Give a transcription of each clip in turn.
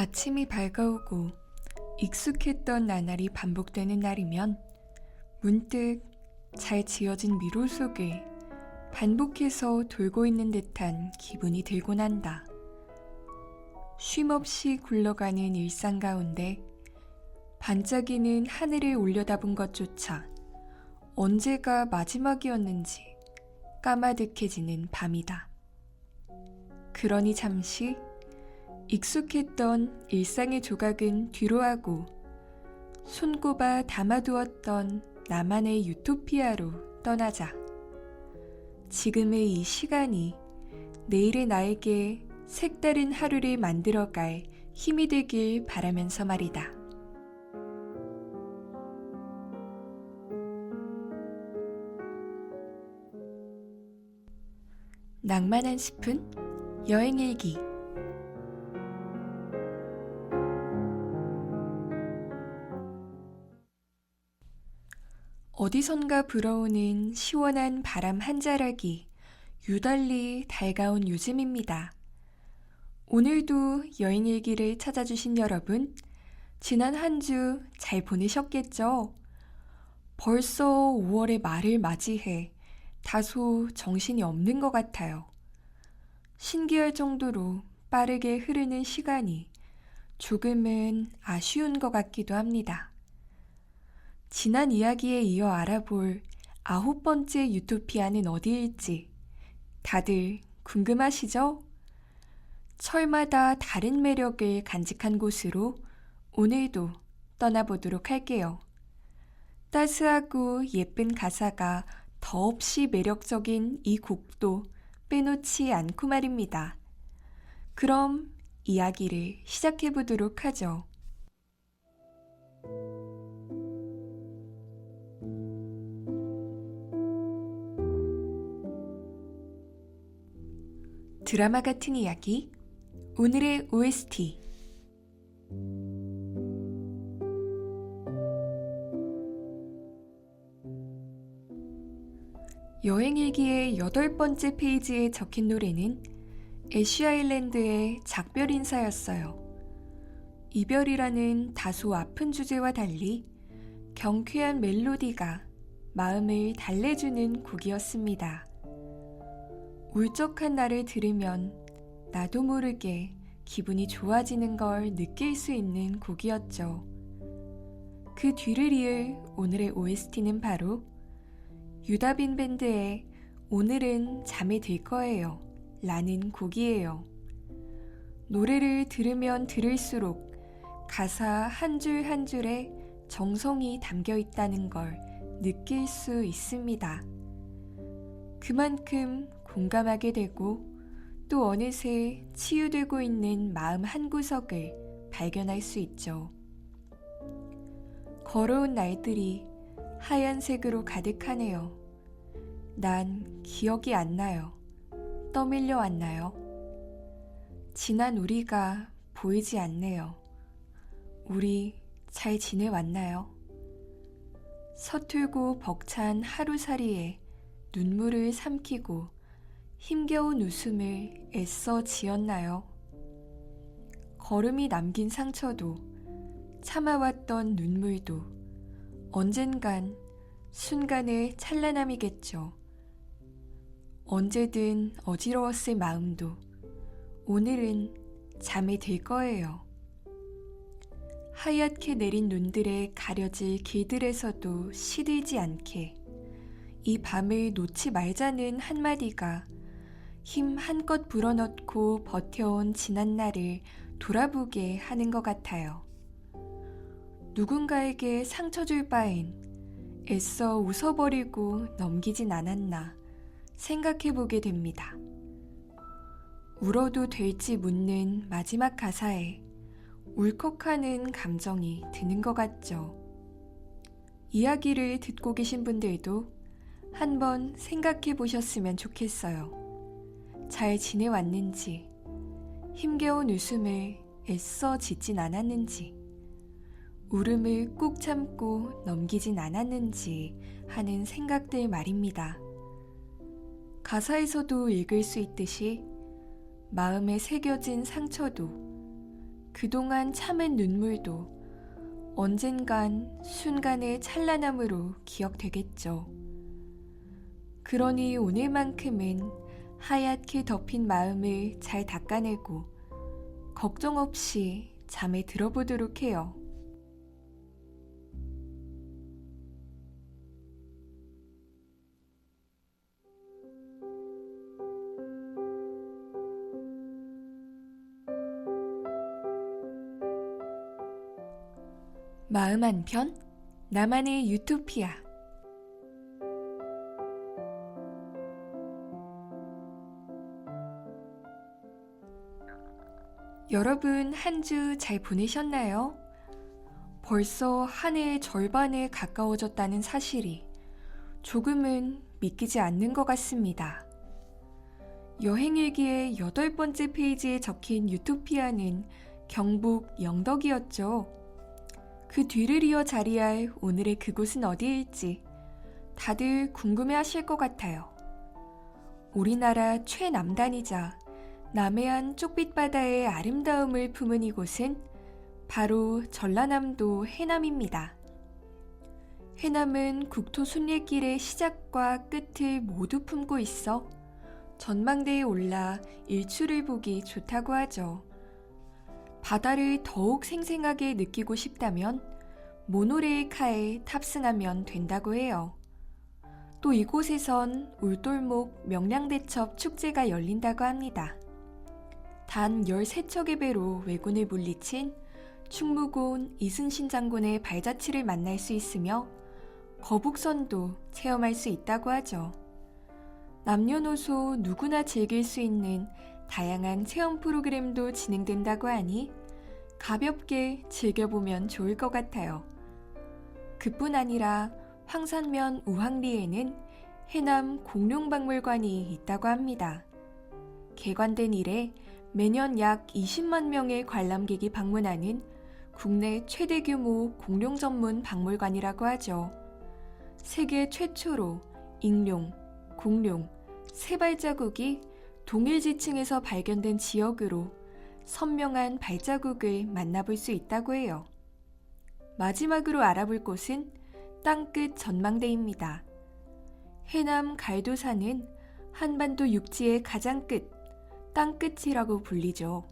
아침이 밝아오고 익숙했던 나날이 반복되는 날이면 문득 잘 지어진 미로 속에 반복해서 돌고 있는 듯한 기분이 들곤 한다. 쉼없이 굴러가는 일상 가운데 반짝이는 하늘을 올려다본 것조차 언제가 마지막이었는지 까마득해지는 밤이다. 그러니 잠시 익숙했던 일상의 조각은 뒤로하고 손꼽아 담아두었던 나만의 유토피아로 떠나자. 지금의 이 시간이 내일의 나에게 색다른 하루를 만들어갈 힘이 되길 바라면서 말이다. 낭만 한 스푼 여행일기. 어디선가 불어오는 시원한 바람 한 자락이 유달리 달가운 요즘입니다. 오늘도 여행일기를 찾아주신 여러분, 지난 한 주 잘 보내셨겠죠? 벌써 5월의 말을 맞이해 다소 정신이 없는 것 같아요. 신기할 정도로 빠르게 흐르는 시간이 조금은 아쉬운 것 같기도 합니다. 지난 이야기에 이어 알아볼 9번째 유토피아는 어디일지 다들 궁금하시죠? 철마다 다른 매력을 간직한 곳으로 오늘도 떠나보도록 할게요. 따스하고 예쁜 가사가 더없이 매력적인 이 곡도 빼놓지 않고 말입니다. 그럼 이야기를 시작해보도록 하죠. 드라마 같은 이야기, 오늘의 OST. 여행일기의 8번째 페이지에 적힌 노래는 애쉬 아일랜드의 작별 인사였어요. 이별이라는 다소 아픈 주제와 달리 경쾌한 멜로디가 마음을 달래주는 곡이었습니다. 울적한 나를 들으면 나도 모르게 기분이 좋아지는 걸 느낄 수 있는 곡이었죠. 그 뒤를 이을 오늘의 OST는 바로 유다빈 밴드의 오늘은 잠에 들 거예요 라는 곡이에요. 노래를 들으면 들을수록 가사 한 줄 한 줄에 정성이 담겨 있다는 걸 느낄 수 있습니다. 그만큼 공감하게 되고 또 어느새 치유되고 있는 마음 한구석을 발견할 수 있죠. 걸어온 날들이 하얀색으로 가득하네요. 난 기억이 안 나요. 떠밀려 왔나요? 지난 우리가 보이지 않네요. 우리 잘 지내왔나요? 서툴고 벅찬 하루살이에 눈물을 삼키고 힘겨운 웃음을 애써 지었나요? 걸음이 남긴 상처도 참아왔던 눈물도 언젠간 순간의 찬란함이겠죠. 언제든 어지러웠을 마음도 오늘은 잠에 들 거예요. 하얗게 내린 눈들에 가려질 길들에서도 시들지 않게 이 밤을 놓지 말자는 한마디가 힘 한껏 불어넣고 버텨온 지난 날을 돌아보게 하는 것 같아요. 누군가에게 상처 줄 바엔 애써 웃어버리고 넘기진 않았나 생각해보게 됩니다. 울어도 될지 묻는 마지막 가사에 울컥하는 감정이 드는 것 같죠. 이야기를 듣고 계신 분들도 한번 생각해 보셨으면 좋겠어요. 잘 지내왔는지, 힘겨운 웃음을 애써 짓진 않았는지, 울음을 꾹 참고 넘기진 않았는지 하는 생각들 말입니다. 가사에서도 읽을 수 있듯이 마음에 새겨진 상처도 그동안 참은 눈물도 언젠간 순간의 찬란함으로 기억되겠죠. 그러니 오늘만큼은 하얗게 덮인 마음을 잘 닦아내고 걱정 없이 잠에 들어보도록 해요. 마음 한편, 나만의 유토피아. 여러분 한 주 잘 보내셨나요? 벌써 한 해의 절반에 가까워졌다는 사실이 조금은 믿기지 않는 것 같습니다. 여행일기의 8번째 페이지에 적힌 유토피아는 경북 영덕이었죠. 그 뒤를 이어 자리할 오늘의 그곳은 어디일지 다들 궁금해하실 것 같아요. 우리나라 최남단이자 남해안 쪽빛바다의 아름다움을 품은 이곳은 바로 전라남도 해남입니다. 해남은 국토 순례길의 시작과 끝을 모두 품고 있어 전망대에 올라 일출을 보기 좋다고 하죠. 바다를 더욱 생생하게 느끼고 싶다면 모노레일카에 탑승하면 된다고 해요. 또 이곳에선 울돌목 명량대첩 축제가 열린다고 합니다. 단 13척의 배로 왜군을 물리친 충무곤 이순신 장군의 발자취를 만날 수 있으며 거북선도 체험할 수 있다고 하죠. 남녀노소 누구나 즐길 수 있는 다양한 체험 프로그램도 진행된다고 하니 가볍게 즐겨보면 좋을 것 같아요. 그뿐 아니라 황산면 우항리에는 해남 공룡박물관이 있다고 합니다. 개관된 이래 매년 약 20만 명의 관람객이 방문하는 국내 최대 규모 공룡 전문 박물관이라고 하죠. 세계 최초로 익룡, 공룡, 세 발자국이 동일 지층에서 발견된 지역으로 선명한 발자국을 만나볼 수 있다고 해요. 마지막으로 알아볼 곳은 땅끝 전망대입니다. 해남 갈도산은 한반도 육지의 가장 끝, 땅끝이라고 불리죠.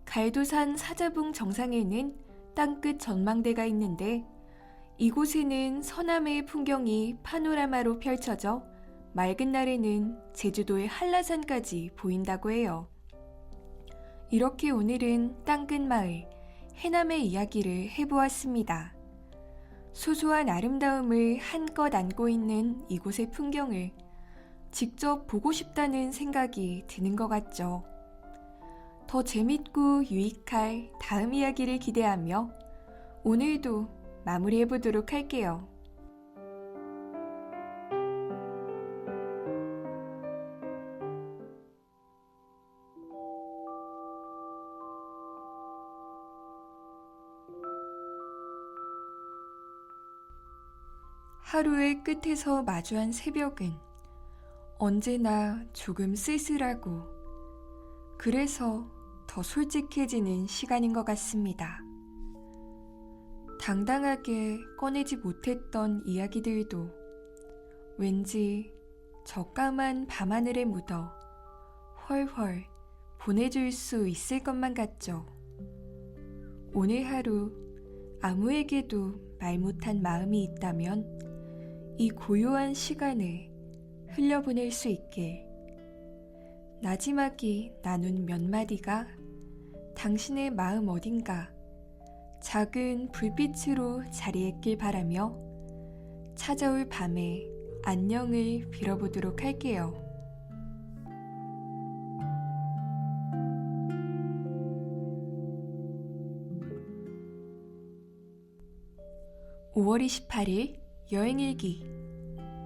갈도산 사자봉 정상에는 땅끝 전망대가 있는데 이곳에는 서남의 풍경이 파노라마로 펼쳐져 맑은 날에는 제주도의 한라산까지 보인다고 해요. 이렇게 오늘은 땅끝마을 해남의 이야기를 해보았습니다. 소소한 아름다움을 한껏 안고 있는 이곳의 풍경을 직접 보고 싶다는 생각이 드는 것 같죠. 더 재밌고 유익할 다음 이야기를 기대하며 오늘도 마무리해보도록 할게요. 하루의 끝에서 마주한 새벽은 언제나 조금 쓸쓸하고 그래서 더 솔직해지는 시간인 것 같습니다. 당당하게 꺼내지 못했던 이야기들도 왠지 저 까만 밤하늘에 묻어 헐헐 보내줄 수 있을 것만 같죠. 오늘 하루 아무에게도 말 못한 마음이 있다면 이 고요한 시간을 흘려보낼 수 있길. 나지막이 나눈 몇 마디가 당신의 마음 어딘가 작은 불빛으로 자리했길 바라며 찾아올 밤에 안녕을 빌어보도록 할게요. 5월 28일 여행일기.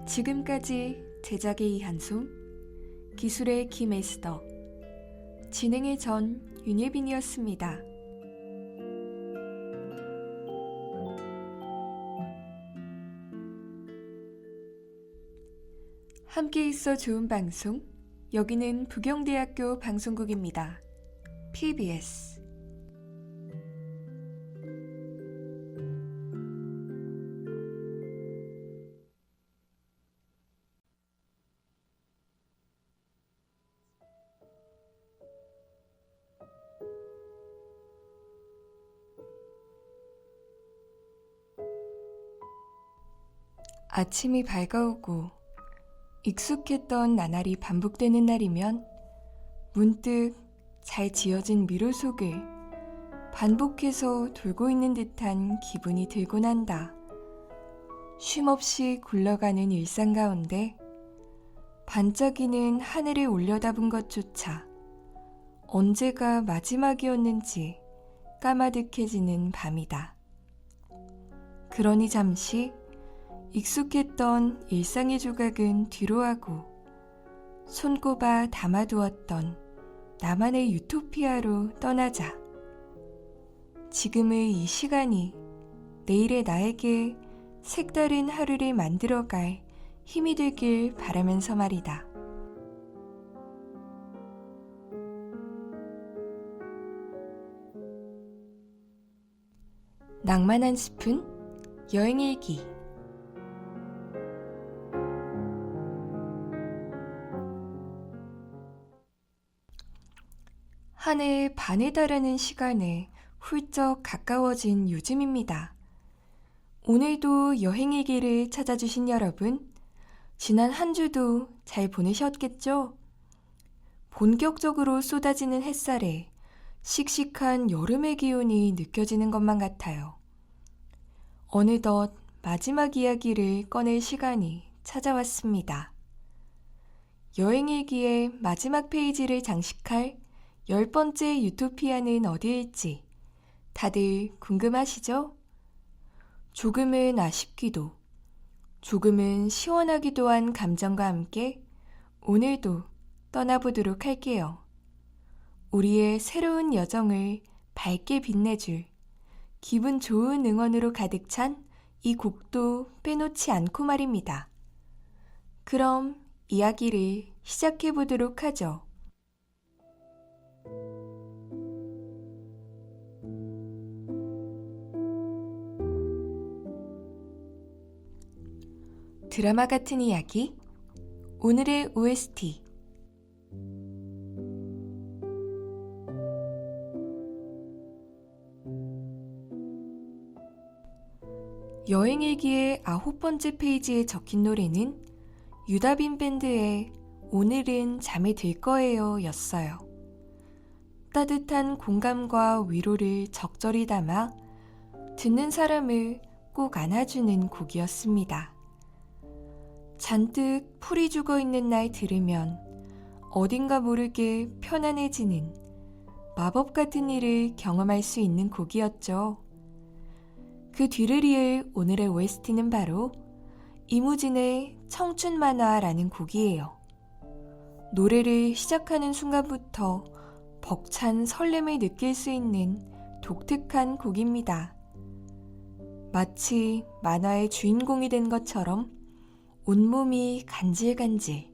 지금까지 제작의 이한솜, 기술의 김에스더, 진행의 전 윤예빈이었습니다. 함께 있어 좋은 방송, 여기는 부경대학교 방송국입니다. PBS 아침이 밝아오고 익숙했던 나날이 반복되는 날이면 문득 잘 지어진 미로 속을 반복해서 돌고 있는 듯한 기분이 들곤 한다. 쉼없이 굴러가는 일상 가운데 반짝이는 하늘을 올려다본 것조차 언제가 마지막이었는지 까마득해지는 밤이다. 그러니 잠시 익숙했던 일상의 조각은 뒤로하고 손꼽아 담아두었던 나만의 유토피아로 떠나자. 지금의 이 시간이 내일의 나에게 색다른 하루를 만들어갈 힘이 되길 바라면서 말이다. 낭만 한 스푼, 여행일기. 한 해 반에 달하는 시간에 훌쩍 가까워진 요즘입니다. 오늘도 여행일기를 찾아주신 여러분, 지난 한 주도 잘 보내셨겠죠? 본격적으로 쏟아지는 햇살에 씩씩한 여름의 기운이 느껴지는 것만 같아요. 어느덧 마지막 이야기를 꺼낼 시간이 찾아왔습니다. 여행일기의 마지막 페이지를 장식할 10번째 유토피아는 어디일지 다들 궁금하시죠? 조금은 아쉽기도, 조금은 시원하기도 한 감정과 함께 오늘도 떠나보도록 할게요. 우리의 새로운 여정을 밝게 빛내줄 기분 좋은 응원으로 가득 찬 이 곡도 빼놓지 않고 말입니다. 그럼 이야기를 시작해보도록 하죠. 드라마 같은 이야기, 오늘의 OST. 여행일기의 9번째 페이지에 적힌 노래는 유다빈 밴드의 오늘은 잠에 들 거예요 였어요. 따뜻한 공감과 위로를 적절히 담아 듣는 사람을 꼭 안아주는 곡이었습니다. 잔뜩 풀이 죽어있는 날 들으면 어딘가 모르게 편안해지는 마법 같은 일을 경험할 수 있는 곡이었죠. 그 뒤를 이을 오늘의 OST는 바로 이무진의 청춘 만화라는 곡이에요. 노래를 시작하는 순간부터 벅찬 설렘을 느낄 수 있는 독특한 곡입니다. 마치 만화의 주인공이 된 것처럼 온몸이 간질간질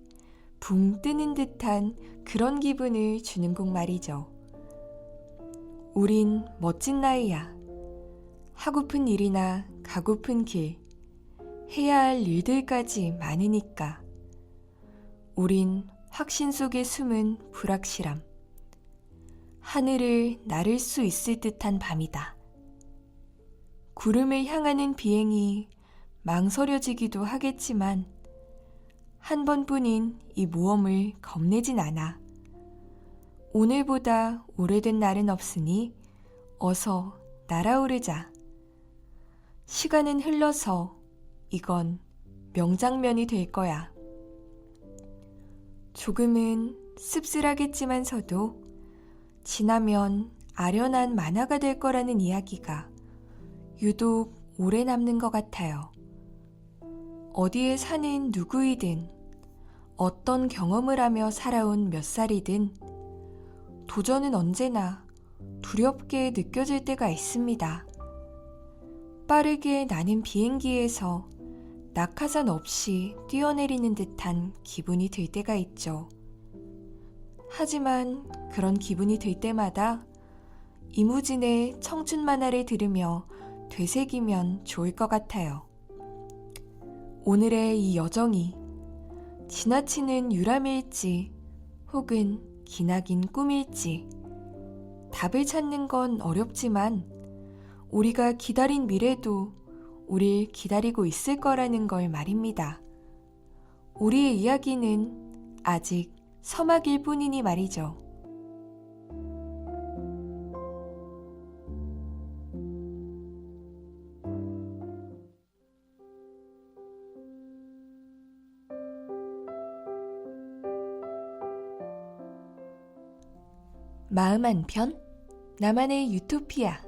붕 뜨는 듯한 그런 기분을 주는 곡 말이죠. 우린 멋진 나이야. 하고픈 일이나 가고픈 길, 해야 할 일들까지 많으니까. 우린 확신 속에 숨은 불확실함. 하늘을 나를 수 있을 듯한 밤이다. 구름을 향하는 비행이 망설여지기도 하겠지만 한 번뿐인 이 모험을 겁내진 않아. 오늘보다 오래된 날은 없으니 어서 날아오르자. 시간은 흘러서 이건 명장면이 될 거야. 조금은 씁쓸하겠지만서도 지나면 아련한 만화가 될 거라는 이야기가 유독 오래 남는 것 같아요. 어디에 사는 누구이든 어떤 경험을 하며 살아온 몇 살이든 도전은 언제나 두렵게 느껴질 때가 있습니다. 빠르게 나는 비행기에서 낙하산 없이 뛰어내리는 듯한 기분이 들 때가 있죠. 하지만 그런 기분이 들 때마다 이무진의 청춘 만화를 들으며 되새기면 좋을 것 같아요. 오늘의 이 여정이 지나치는 유람일지 혹은 기나긴 꿈일지 답을 찾는 건 어렵지만 우리가 기다린 미래도 우릴 기다리고 있을 거라는 걸 말입니다. 우리의 이야기는 아직 서막일 뿐이니 말이죠. 마음 한편, 나만의 유토피아.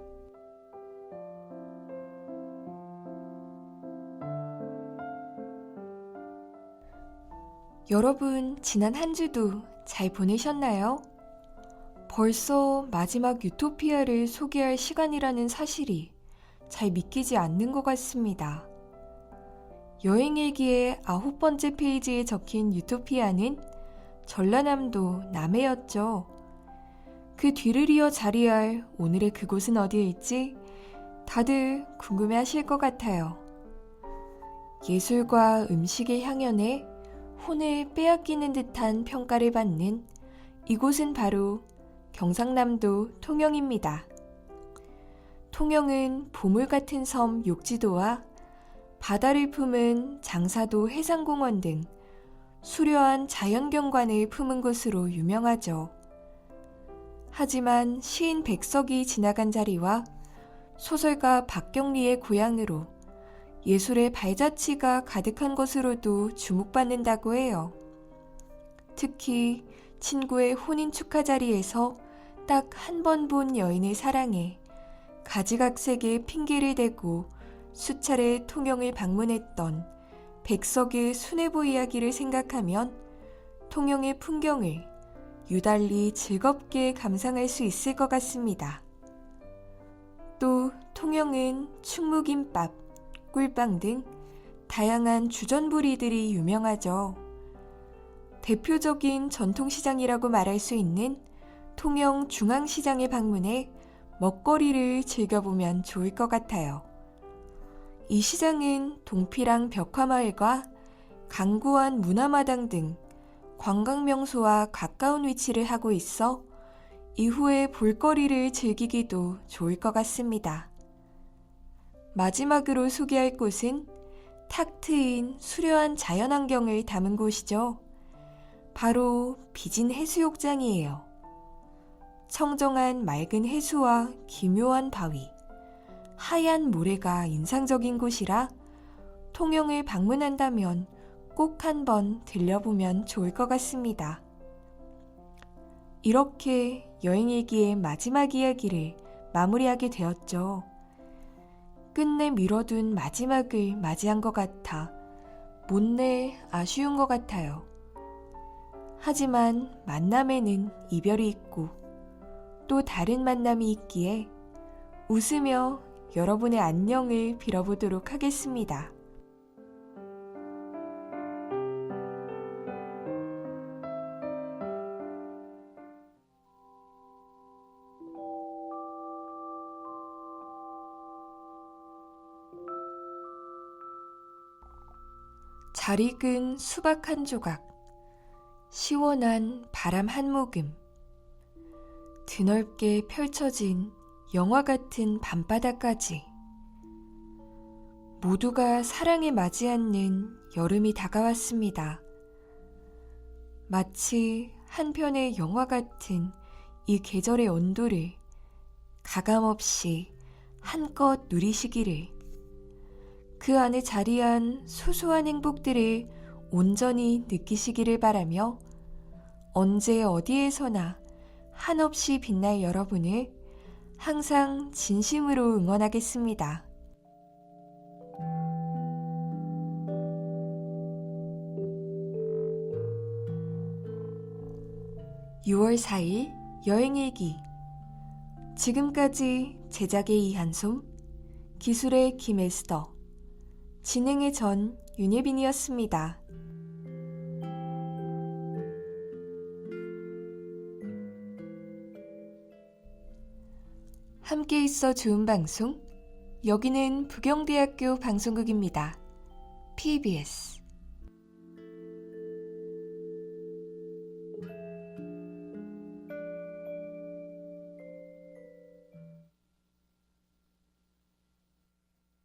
여러분, 지난 한 주도 잘 보내셨나요? 벌써 마지막 유토피아를 소개할 시간이라는 사실이 잘 믿기지 않는 것 같습니다. 여행일기의 9번째 페이지에 적힌 유토피아는 전라남도 남해였죠. 그 뒤를 이어 자리할 오늘의 그곳은 어디일지 다들 궁금해하실 것 같아요. 예술과 음식의 향연에 혼을 빼앗기는 듯한 평가를 받는 이곳은 바로 경상남도 통영입니다. 통영은 보물 같은 섬 욕지도와 바다를 품은 장사도 해상공원 등 수려한 자연경관을 품은 곳으로 유명하죠. 하지만 시인 백석이 지나간 자리와 소설가 박경리의 고향으로 예술의 발자취가 가득한 것으로도 주목받는다고 해요. 특히 친구의 혼인 축하 자리에서 딱 한 번 본 여인의 사랑에 가지각색의 핑계를 대고 수차례 통영을 방문했던 백석의 수뇌부 이야기를 생각하면 통영의 풍경을 유달리 즐겁게 감상할 수 있을 것 같습니다. 또 통영은 충무김밥, 꿀빵 등 다양한 주전부리들이 유명하죠. 대표적인 전통시장이라고 말할 수 있는 통영 중앙시장에 방문해 먹거리를 즐겨보면 좋을 것 같아요. 이 시장은 동피랑 벽화마을과 강구안 문화마당 등 관광명소와 가까운 위치를 하고 있어 이후에 볼거리를 즐기기도 좋을 것 같습니다. 마지막으로 소개할 곳은 탁 트인 수려한 자연환경을 담은 곳이죠. 바로 비진 해수욕장이에요. 청정한 맑은 해수와 기묘한 바위, 하얀 모래가 인상적인 곳이라 통영을 방문한다면 꼭 한번 들려보면 좋을 것 같습니다. 이렇게 여행일기의 마지막 이야기를 마무리하게 되었죠. 끝내 미뤄둔 마지막을 맞이한 것 같아 못내 아쉬운 것 같아요. 하지만 만남에는 이별이 있고 또 다른 만남이 있기에 웃으며 여러분의 안녕을 빌어보도록 하겠습니다. 잘 익은 수박 한 조각, 시원한 바람 한 모금, 드넓게 펼쳐진 영화 같은 밤바다까지 모두가 사랑에 맞이하는 여름이 다가왔습니다. 마치 한 편의 영화 같은 이 계절의 온도를 가감없이 한껏 누리시기를, 그 안에 자리한 소소한 행복들을 온전히 느끼시기를 바라며 언제 어디에서나 한없이 빛날 여러분을 항상 진심으로 응원하겠습니다. 6월 4일 여행일기. 지금까지 제작의 이한솜, 기술의 김에스더, 진행의 전 윤예빈이었습니다. 함께 있어 좋은 방송, 여기는 부경대학교 방송국입니다. PBS